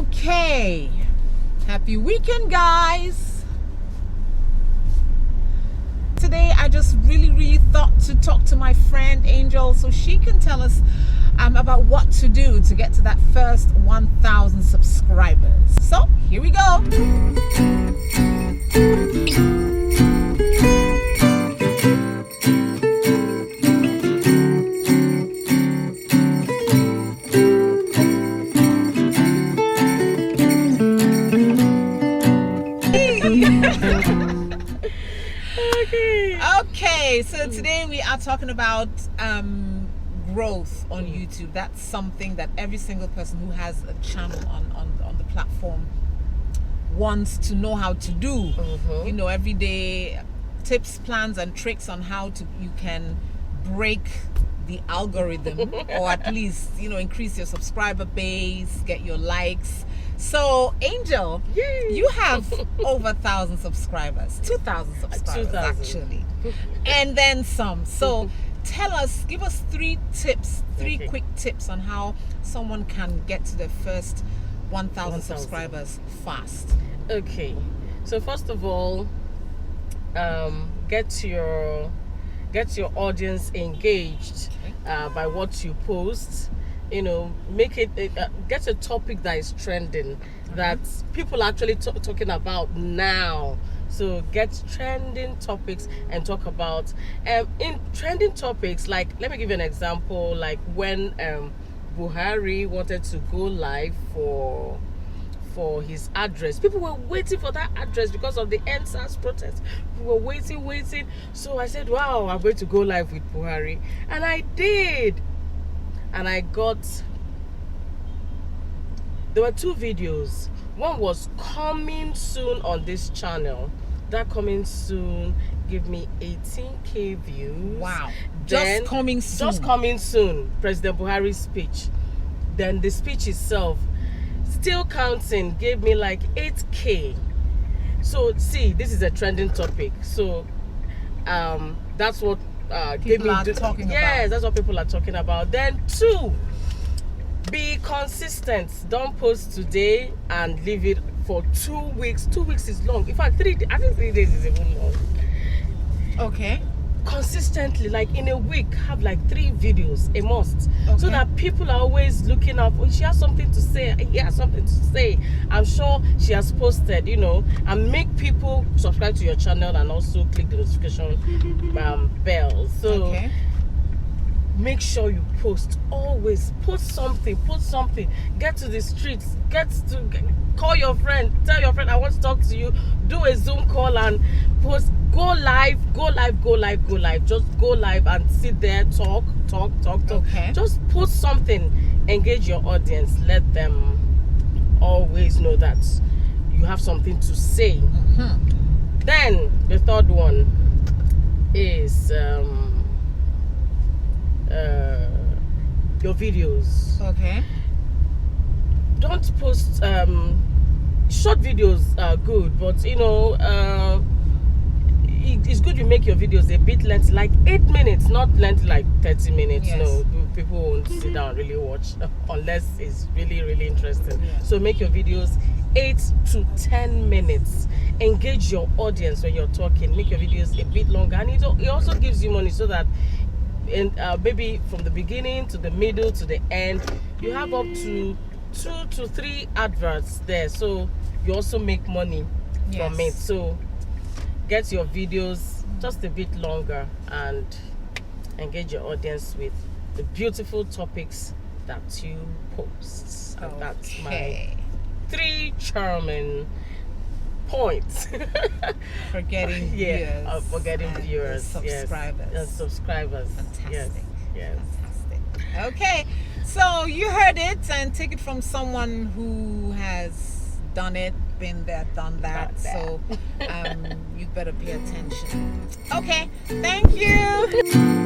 Okay, happy weekend, guys. Today I just really thought to talk to my friend Angel so she can tell us about what to do to get to that first 1,000 subscribers. So here we go. Okay, so today we are talking about growth on YouTube. That's something that every single person who has a channel on the platform wants to know how to do. You know, every day tips, plans and tricks on how you can break the algorithm or at least, you know, increase your subscriber base, get your likes. So Angel, you have over 1,000 subscribers, 2,000 subscribers 2,000. Actually, and then some. So tell us, give us three quick tips on how someone can get to their first 1,000 subscribers fast. Okay, so first of all, get your audience engaged by what you post. You know, make it get a topic that is trending, that people are actually talking about now. So get trending topics and talk about in trending topics. Like, let me give you an example. Like when Buhari wanted to go live for his address, people were waiting for that address because of the NSAS protest. We were waiting. So I said, wow, I'm going to go live with Buhari, and I did. And I got, there were two videos. One was coming soon on this channel. That coming soon gave me 18,000 views. Wow. Just coming soon. President Buhari's speech. Then the speech itself, still counting, gave me like 8,000. So see, this is a trending topic. So that's what people are talking about. Yes, that's what people are talking about. Then 2, be consistent. Don't post today and leave it for 2 weeks. 2 weeks is long. In fact, 3 days. I think 3 days is even long. Okay. Consistently, like in a week, have like 3 videos, a must. Okay. So that people are always looking up. Oh, she has something to say. He has something to say. I'm sure she has posted, you know, and make people subscribe to your channel and also click the notification bell. So make sure you post. Always post something. Get to the streets. Call your friend. Tell your friend, I want to talk to you. Do a Zoom call and post. Go live. Just go live and sit there, talk. Okay. Just post something. Engage your audience. Let them always know that you have something to say. Then the third one is your videos. Okay. Don't post short videos are good, but you know, it's good you make your videos a bit length, like 8 minutes, not length like 30 minutes. Yes. No, people won't sit down and really watch unless it's really interesting. So make your videos 8 to 10 minutes. Engage your audience when you're talking. Make your videos a bit longer, and it also gives you money, so that maybe from the beginning to the middle to the end, you have up to 2 to 3 adverts there, so you also make money from it. So get your videos just a bit longer and engage your audience with the beautiful topics that you post. And that's my 3 charming points. For getting viewers. For getting viewers. Subscribers. Yes. Subscribers. Fantastic. Yes. Fantastic. Okay. So you heard it, and take it from someone who has done it, been there, done that. So you better pay attention. Okay. Thank you.